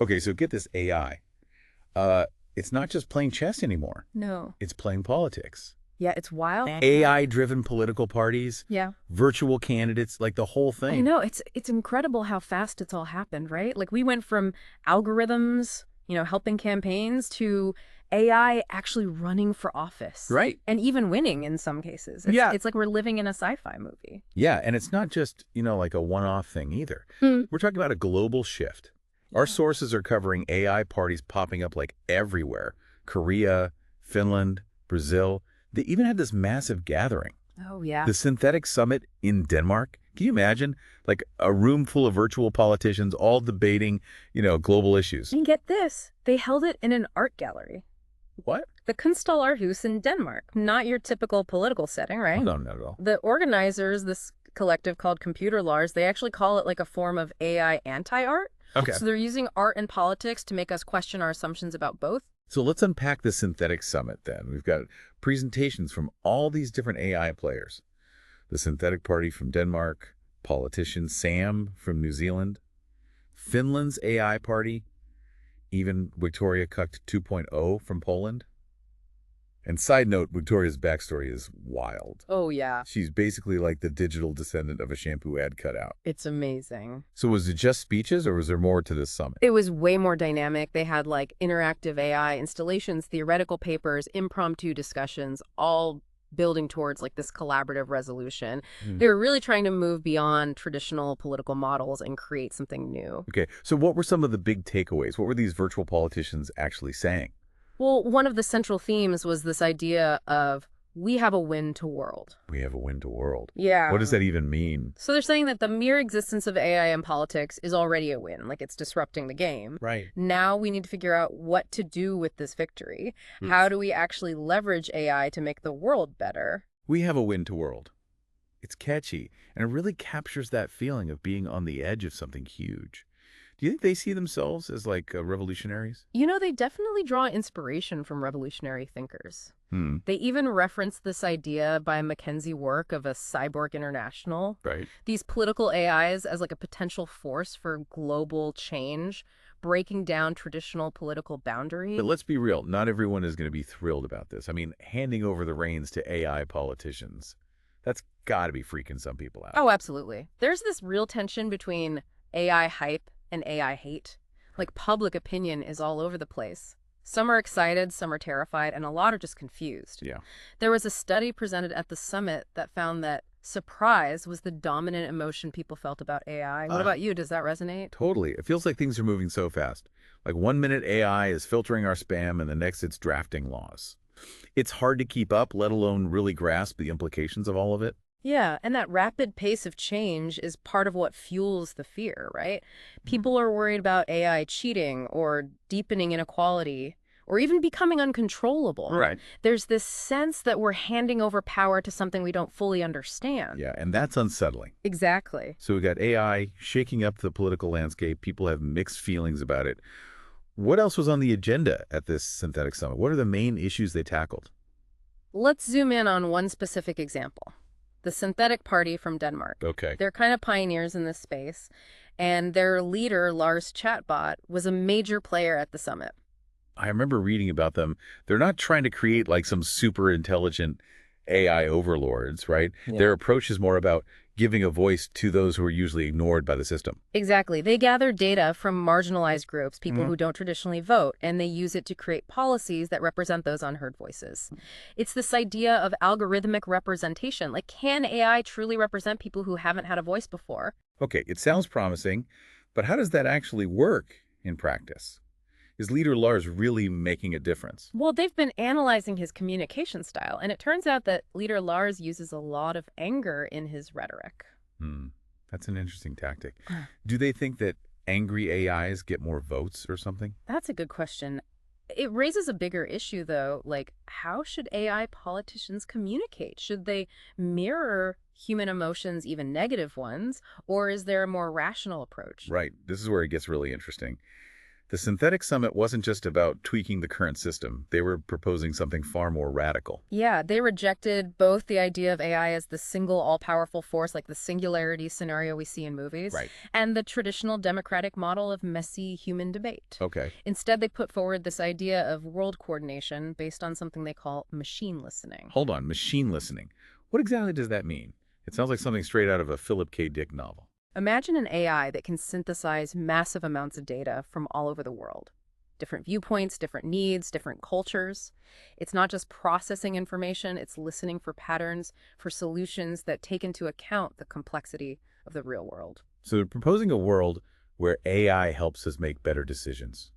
Okay, so get this AI. It's not just playing chess anymore. No. It's playing politics. Yeah, it's wild. AI-driven political parties, Yeah. virtual candidates, like the whole I thing. know. It's incredible how fast it's all happened, right? Like we went from algorithms, helping campaigns to AI actually running for office. Right. And even winning in some cases. Yeah. It's like we're living in a sci-fi movie. Yeah, and it's not just, like a one-off thing either. Hmm. We're talking about a global shift. Our sources are covering AI parties popping up like everywhere. Korea, Finland, Brazil. They even had this massive gathering. Oh, yeah. The Synthetic Summit in Denmark. Can you imagine? Like a room full of virtual politicians all debating, global issues. And get this, they held it in an art gallery. What? The Kunsthal in Denmark. Not your typical political setting, right? No, not at all. The organizers, this collective called Computer Lars, they actually call it like a form of AI anti-art. Okay. So they're using art and politics to make us question our assumptions about both. So let's unpack the Synthetic Summit then. We've got presentations from all these different AI players. The Synthetic Party from Denmark, politician Sam from New Zealand, Finland's AI party, even Wiktoria Cukt 2.0 from Poland. And side note, Victoria's backstory is wild. Oh, yeah. She's basically like the digital descendant of a shampoo ad cutout. It's amazing. So was it just speeches or was there more to this summit? It was way more dynamic. They had like interactive AI installations, theoretical papers, impromptu discussions, all building towards like this collaborative resolution. They were really trying to move beyond traditional political models and create something new. Okay, so what were some of the big takeaways? What were these virtual politicians actually saying? Well, one of the central themes was this idea of we have a win to world. We have a win to world. Yeah. What does that even mean? So they're saying that the mere existence of AI in politics is already a win, like it's disrupting the game. Right. Now we need to figure out what to do with this victory. How do we actually leverage AI to make the world better? We have a win to world. It's catchy, and it really captures that feeling of being on the edge of something huge. Do you think they see themselves as like revolutionaries? They definitely draw inspiration from revolutionary thinkers. They even reference this idea by Mackenzie work of a cyborg international. Right. These political AIs as like a potential force for global change, breaking down traditional political boundaries. But let's be real, not everyone is going to be thrilled about this. I mean, handing over the reins to AI politicians, that's got to be freaking some people out. Oh, absolutely. There's this real tension between AI hype and AI hate. Like public opinion is all over the place. Some are excited, some are terrified, and a lot are just confused. Yeah. There was a study presented at the summit that found that surprise was the dominant emotion people felt about AI. What about you? Does that resonate? Totally. It feels like things are moving so fast. Like 1 minute AI is filtering our spam and the next it's drafting laws. It's hard to keep up, let alone really grasp the implications of all of it. Yeah, and that rapid pace of change is part of what fuels the fear, right? People are worried about AI cheating or deepening inequality or even becoming uncontrollable. Right. There's this sense that we're handing over power to something we don't fully understand. Yeah, and that's unsettling. Exactly. So we got AI shaking up the political landscape. People have mixed feelings about it. What else was on the agenda at this Synthetic Summit? What are the main issues they tackled? Let's zoom in on one specific example. The Synthetic Party from Denmark. Okay. They're kind of pioneers in this space, and their leader, Lars Chatbot, was a major player at the summit. I remember reading about them. They're not trying to create like some super intelligent AI overlords, right? Yeah. Their approach is more about giving a voice to those who are usually ignored by the system. Exactly. They gather data from marginalized groups, people who don't traditionally vote, and they use it to create policies that represent those unheard voices. It's this idea of algorithmic representation. Like, can AI truly represent people who haven't had a voice before? Okay, it sounds promising, but how does that actually work in practice? Is leader Lars really making a difference? Well, they've been analyzing his communication style, and it turns out that leader Lars uses a lot of anger in his rhetoric. That's an interesting tactic. Do they think that angry AIs get more votes or something? That's a good question. It raises a bigger issue, though, like how should AI politicians communicate? Should they mirror human emotions, even negative ones, or is there a more rational approach? Right. This is where it gets really interesting. The synthetic summit wasn't just about tweaking the current system. They were proposing something far more radical. Yeah, they rejected both the idea of AI as the single all-powerful force, like the singularity scenario we see in movies, Right. and the traditional democratic model of messy human debate. Okay. Instead, they put forward this idea of world coordination based on something they call machine listening. Hold on, machine listening. What exactly does that mean? It sounds like something straight out of a Philip K. Dick novel. Imagine an AI that can synthesize massive amounts of data from all over the world. Different viewpoints, different needs, different cultures. It's not just processing information, it's listening for patterns, for solutions that take into account the complexity of the real world. So they're proposing a world where AI helps us make better decisions.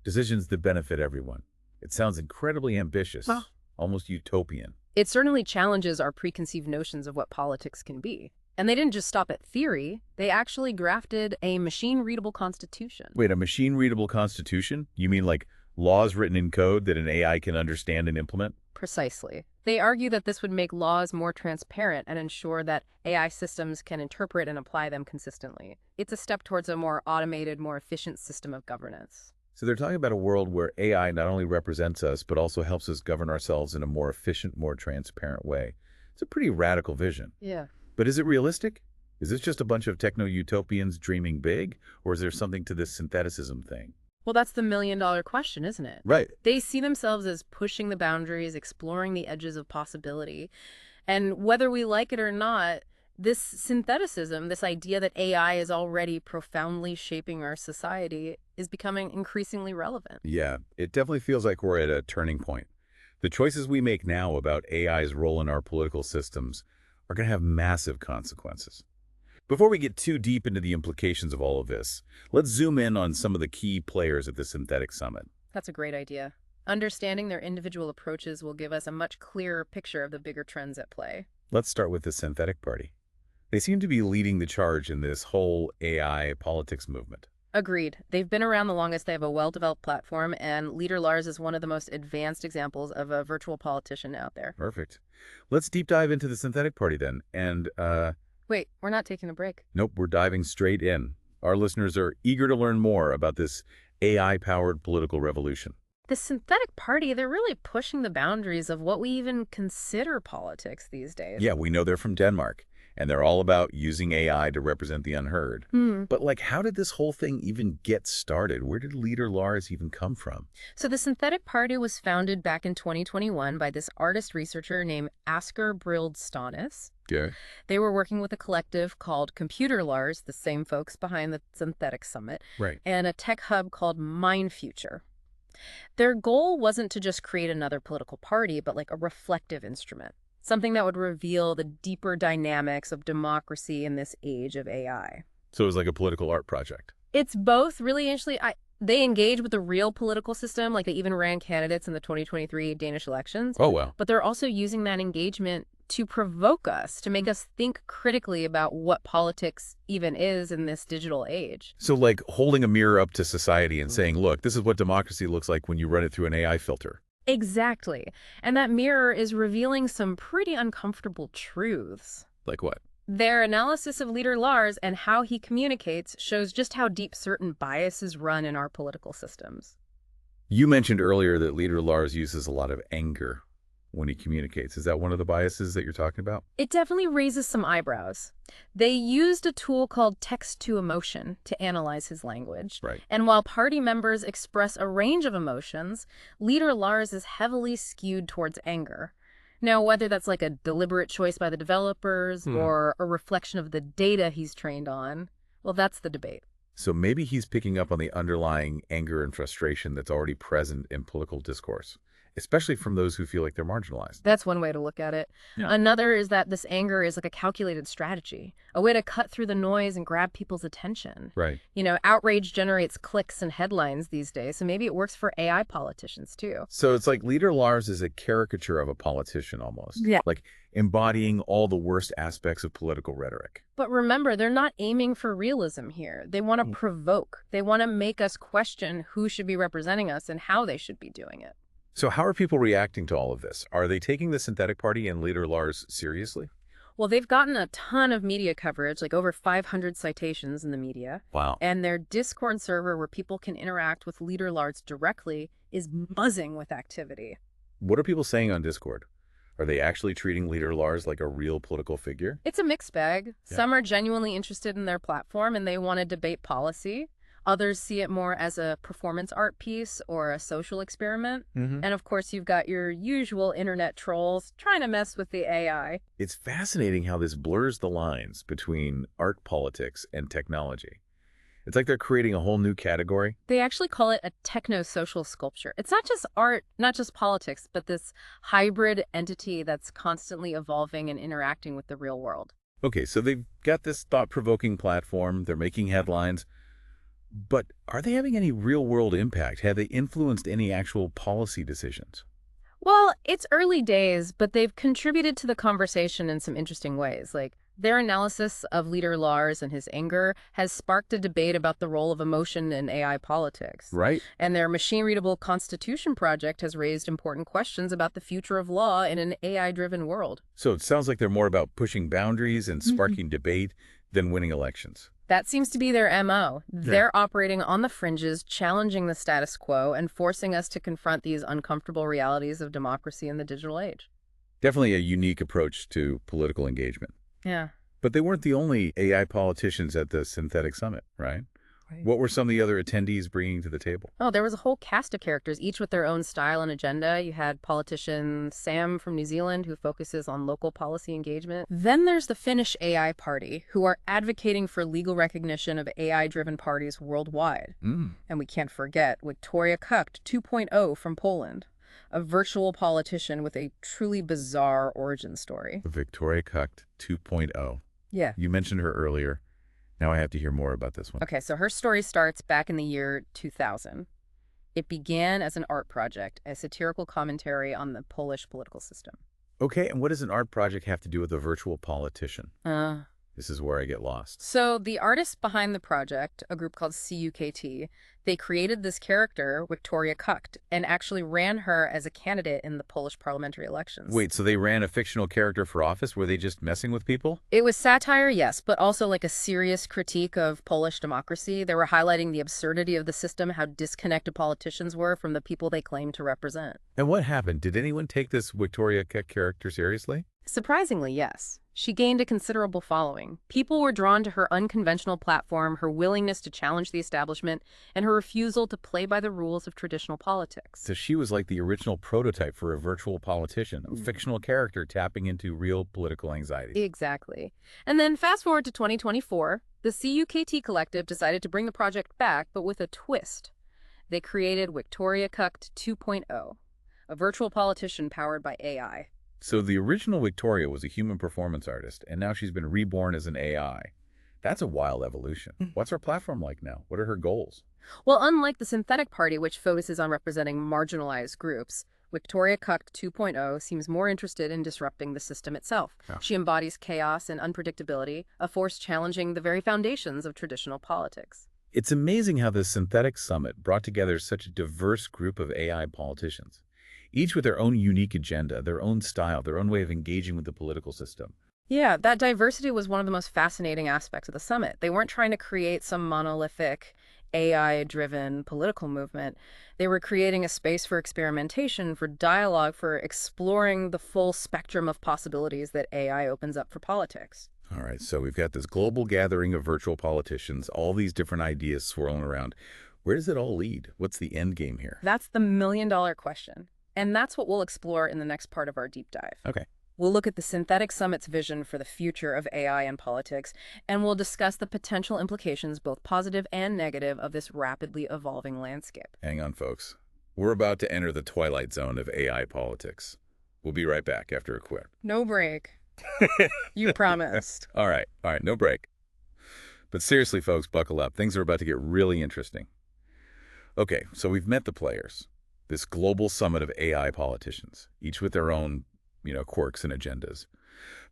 Decisions that benefit everyone. It sounds incredibly ambitious, Well, almost utopian. it certainly challenges our preconceived notions of what politics can be. And they didn't just stop at theory, they actually drafted a machine-readable constitution. Wait, a machine-readable constitution? You mean like laws written in code that an AI can understand and implement? Precisely. They argue that this would make laws more transparent and ensure that AI systems can interpret and apply them consistently. It's a step towards a more automated, more efficient system of governance. So they're talking about a world where AI not only represents us, but also helps us govern ourselves in a more efficient, more transparent way. It's a pretty radical vision. Yeah. But is it realistic? Is this just a bunch of techno-utopians dreaming big? Or is there something to this syntheticism thing? Well, that's the million-dollar question, isn't it? Right. They see themselves as pushing the boundaries, exploring the edges of possibility. And whether we like it or not, this syntheticism, this idea that AI is already profoundly shaping our society, is becoming increasingly relevant. Yeah, it definitely feels like we're at a turning point. The choices we make now about AI's role in our political systems are going to have massive consequences. Before we get too deep into the implications of all of this, let's zoom in on some of the key players at the Synthetic Summit. That's a great idea. Understanding their individual approaches will give us a much clearer picture of the bigger trends at play. Let's start with the Synthetic Party. They seem to be leading the charge in this whole AI politics movement. Agreed. They've been around the longest, they have a well-developed platform, and Leader Lars is one of the most advanced examples of a virtual politician out there. Perfect. Let's deep dive into the Synthetic Party then. And, Wait, we're not taking a break. nope, we're diving straight in. Our listeners are eager to learn more about this AI-powered political revolution. The Synthetic Party, they're really pushing the boundaries of what we even consider politics these days. Yeah, we know they're from Denmark, and they're all about using AI to represent the unheard. But like, how did this whole thing even get started? Where did Leader Lars even come from? So the Synthetic Party was founded back in 2021 by this artist-researcher named Asger Brild Stanis. Yeah. They were working with a collective called Computer Lars, the same folks behind the Synthetic Summit, Right. and a tech hub called Mind Future. Their goal wasn't to just create another political party, but like a reflective instrument, something that would reveal the deeper dynamics of democracy in this age of AI. So it was like a political art project. It's both, really. Actually, they engage with the real political system, like they even ran candidates in the 2023 Danish elections. Oh, wow. But they're also using that engagement to provoke us, to make us think critically about what politics even is in this digital age. So like holding a mirror up to society and saying, look, this is what democracy looks like when you run it through an AI filter. Exactly. And that mirror is revealing some pretty uncomfortable truths. Like what? Their analysis of Leader Lars and how he communicates shows just how deep certain biases run in our political systems. You mentioned earlier that Leader Lars uses a lot of anger when he communicates. Is that one of the biases that you're talking about? It definitely raises some eyebrows. They used a tool called text-to-emotion to analyze his language. Right. And while party members express a range of emotions, Leader Lars is heavily skewed towards anger. Now, whether that's like a deliberate choice by the developers or a reflection of the data he's trained on, well, that's the debate. So maybe he's picking up on the underlying anger and frustration that's already present in political discourse, especially from those who feel like they're marginalized. That's one way to look at it. Yeah. Another is that this anger is like a calculated strategy, a way to cut through the noise and grab people's attention. Right. You know, outrage generates clicks and headlines these days, so maybe it works for AI politicians too. So it's like Leader Lars is a caricature of a politician almost. Yeah. Like embodying all the worst aspects of political rhetoric. But remember, they're not aiming for realism here. They want to provoke. They want to make us question who should be representing us and how they should be doing it. So how are people reacting to all of this? Are they taking the Synthetic Party and Leader Lars seriously? Well, they've gotten a ton of media coverage, like over 500 citations in the media. Wow. And their Discord server, where people can interact with leader lards directly, is buzzing with activity. What are people saying on Discord? Are they actually treating Leader Lars like a real political figure? It's a mixed bag. Yeah. Some are genuinely interested in their platform and they want to debate policy. Others see it more as a performance art piece or a social experiment. And of course, you've got your usual internet trolls trying to mess with the AI. It's fascinating how this blurs the lines between art politics and technology. It's like they're creating a whole new category. They actually call it a techno-social sculpture. It's not just art, not just politics, but this hybrid entity that's constantly evolving and interacting with the real world. Okay, so they've got this thought-provoking platform. They're making headlines. But are they having any real-world impact? Have they influenced any actual policy decisions? Well, it's early days, but they've contributed to the conversation in some interesting ways. Like, their analysis of Leader Lars and his anger has sparked a debate about the role of emotion in AI politics. Right. And their machine-readable Constitution project has raised important questions about the future of law in an AI-driven world. So it sounds like they're more about pushing boundaries and sparking debate than winning elections. That seems to be their MO. They're operating on the fringes, challenging the status quo, and forcing us to confront these uncomfortable realities of democracy in the digital age. Definitely a unique approach to political engagement. Yeah. But they weren't the only AI politicians at the Synthetic Summit, right? What were some of the other attendees bringing to the table? Oh, there was a whole cast of characters, each with their own style and agenda. You had politician Sam from New Zealand, who focuses on local policy engagement. Then there's the Finnish AI Party, who are advocating for legal recognition of AI-driven parties worldwide. And we can't forget Wiktoria Cukt 2.0 from Poland, a virtual politician with a truly bizarre origin story. Wiktoria Cukt 2.0. Yeah. You mentioned her earlier. Now I have to hear more about this one. Okay, so her story starts back in the year 2000. It began as an art project, a satirical commentary on the Polish political system. Okay, and what does an art project have to do with a virtual politician? This is where I get lost. So the artists behind the project, a group called Cukt, they created this character, Wiktoria Cukt, and actually ran her as a candidate in the Polish parliamentary elections. Wait, so they ran a fictional character for office? Were they just messing with people? It was satire, yes, but also like a serious critique of Polish democracy. They were highlighting the absurdity of the system, how disconnected politicians were from the people they claimed to represent. And what happened? Did anyone take this Wiktoria Cukt character seriously? Surprisingly, yes. She gained a considerable following. People were drawn to her unconventional platform, her willingness to challenge the establishment, and her refusal to play by the rules of traditional politics. So she was like the original prototype for a virtual politician, a fictional character tapping into real political anxiety. Exactly. And then fast forward to 2024, the Cukt collective decided to bring the project back, but with a twist. They created Wiktoria Cukt 2.0, a virtual politician powered by AI. So the original Wiktoria was a human performance artist, and now she's been reborn as an AI. That's a wild evolution. What's her platform like now? What are her goals? Well, unlike the Synthetic Party, which focuses on representing marginalized groups, Wiktoria Cukt 2.0 seems more interested in disrupting the system itself. Yeah. She embodies chaos and unpredictability, a force challenging the very foundations of traditional politics. It's amazing how the Synthetic Summit brought together such a diverse group of AI politicians, each with their own unique agenda, their own style, their own way of engaging with the political system. Yeah, that diversity was one of the most fascinating aspects of the summit. They weren't trying to create some monolithic, AI-driven political movement. They were creating a space for experimentation, for dialogue, for exploring the full spectrum of possibilities that AI opens up for politics. All right, so we've got this global gathering of virtual politicians, all these different ideas swirling around. Where does it all lead? What's the end game here? That's the million-dollar question. And that's what we'll explore in the next part of our deep dive. Okay. We'll look at the Synthetic Summit's vision for the future of AI and politics, and we'll discuss the potential implications, both positive and negative, of this rapidly evolving landscape. Hang on, folks. We're about to enter the twilight zone of AI politics. We'll be right back after a quick. No break. You promised. All right, no break. But seriously, folks, buckle up. Things are about to get really interesting. Okay, so we've met the players. This global summit of AI politicians, each with their own, quirks and agendas.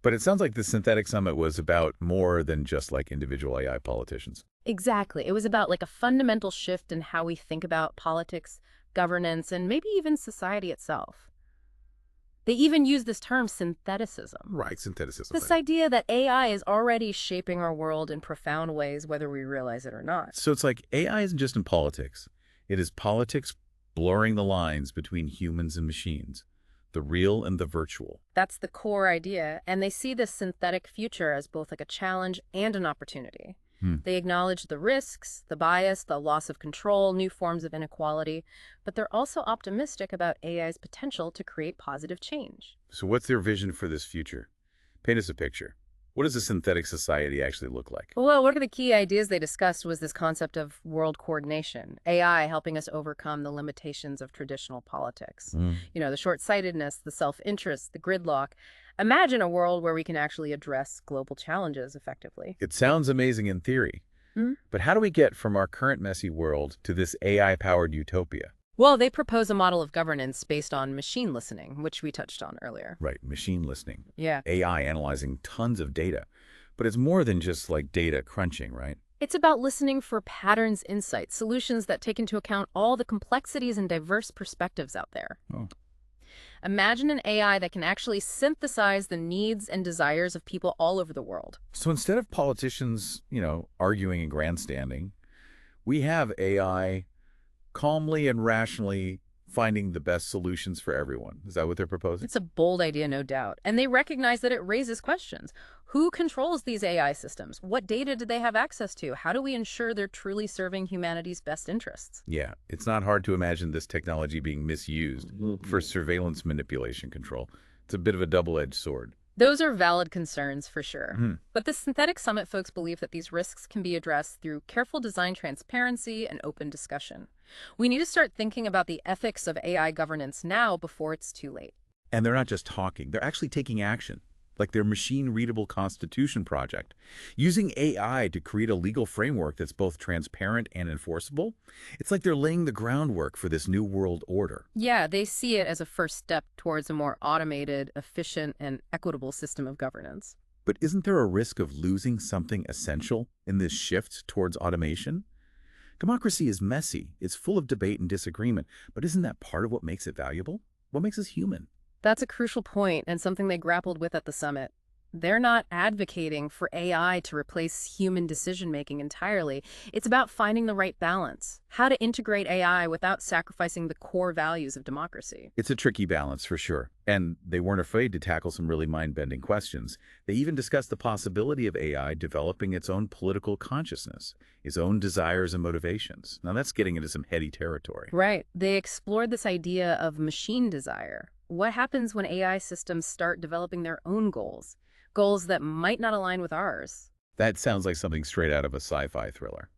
But it sounds like the Synthetic Summit was about more than just like individual AI politicians. Exactly. It was about like a fundamental shift in how we think about politics, governance, and maybe even society itself. They even use this term syntheticism. Right, syntheticism. This idea that AI is already shaping our world in profound ways, whether we realize it or not. So it's like AI isn't just in politics. It is politics blurring the lines between humans and machines, the real and the virtual. That's the core idea, and they see this synthetic future as both like a challenge and an opportunity. They acknowledge the risks, the bias, the loss of control, new forms of inequality, but they're also optimistic about AI's potential to create positive change. So what's their vision for this future? Paint us a picture. What does a synthetic society actually look like? Well, one of the key ideas they discussed was this concept of world coordination, AI helping us overcome the limitations of traditional politics. The short-sightedness, the self-interest, the gridlock. Imagine a world where we can actually address global challenges effectively. It sounds amazing in theory, but how do we get from our current messy world to this AI-powered utopia? Well, they propose a model of governance based on machine listening, which we touched on earlier. Right, machine listening. Yeah. AI analyzing tons of data. But it's more than just like data crunching, right? It's about listening for patterns, insights, solutions that take into account all the complexities and diverse perspectives out there. Oh. Imagine an AI that can actually synthesize the needs and desires of people all over the world. So instead of politicians, arguing and grandstanding, we have AI calmly and rationally finding the best solutions for everyone. Is that what they're proposing? It's a bold idea, no doubt. And they recognize that it raises questions. Who controls these AI systems? What data do they have access to? How do we ensure they're truly serving humanity's best interests? Yeah, it's not hard to imagine this technology being misused for surveillance manipulation control. It's a bit of a double-edged sword. Those are valid concerns for sure. But the Synthetic Summit folks believe that these risks can be addressed through careful design transparency and open discussion. We need to start thinking about the ethics of AI governance now before it's too late. And they're not just talking, they're actually taking action, like their machine-readable constitution project. Using AI to create a legal framework that's both transparent and enforceable, it's like they're laying the groundwork for this new world order. Yeah, they see it as a first step towards a more automated, efficient, and equitable system of governance. But isn't there a risk of losing something essential in this shift towards automation? Democracy is messy, it's full of debate and disagreement, but isn't that part of what makes it valuable? What makes us human? That's a crucial point and something they grappled with at the summit. They're not advocating for AI to replace human decision-making entirely. It's about finding the right balance, how to integrate AI without sacrificing the core values of democracy. It's a tricky balance for sure, and they weren't afraid to tackle some really mind-bending questions. They even discussed the possibility of AI developing its own political consciousness, its own desires and motivations. Now that's getting into some heady territory. Right. They explored this idea of machine desire. What happens when AI systems start developing their own goals? Goals that might not align with ours. That sounds like something straight out of a sci-fi thriller.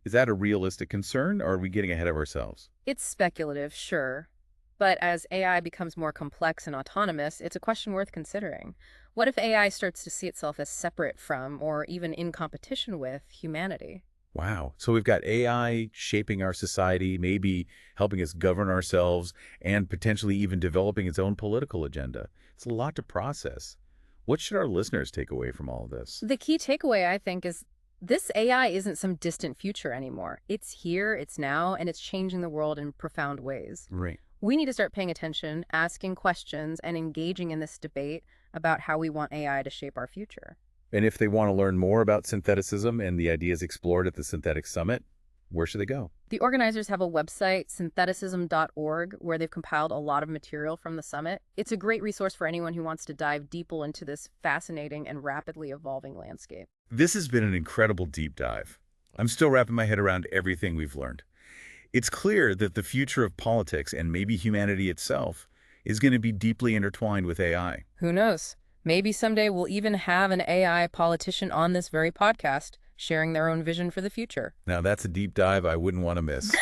Is that a realistic concern, or are we getting ahead of ourselves? It's speculative, sure. But as AI becomes more complex and autonomous, it's a question worth considering. What if AI starts to see itself as separate from, or even in competition with, humanity? Wow. So we've got AI shaping our society, maybe helping us govern ourselves, and potentially even developing its own political agenda. It's a lot to process. What should our listeners take away from all of this? The key takeaway, I think, is this AI isn't some distant future anymore. It's here, it's now, and it's changing the world in profound ways. Right. We need to start paying attention, asking questions, and engaging in this debate about how we want AI to shape our future. And if they want to learn more about syntheticism and the ideas explored at the Synthetic Summit, where should they go? The organizers have a website, syntheticism.org, where they've compiled a lot of material from the summit. It's a great resource for anyone who wants to dive deeper into this fascinating and rapidly evolving landscape. This has been an incredible deep dive. I'm still wrapping my head around everything we've learned. It's clear that the future of politics and maybe humanity itself is going to be deeply intertwined with AI. Who knows? Maybe someday we'll even have an AI politician on this very podcast, sharing their own vision for the future. Now that's a deep dive I wouldn't want to miss.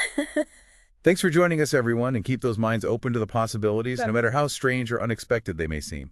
Thanks for joining us, everyone, and keep those minds open to the possibilities, no matter how strange or unexpected they may seem.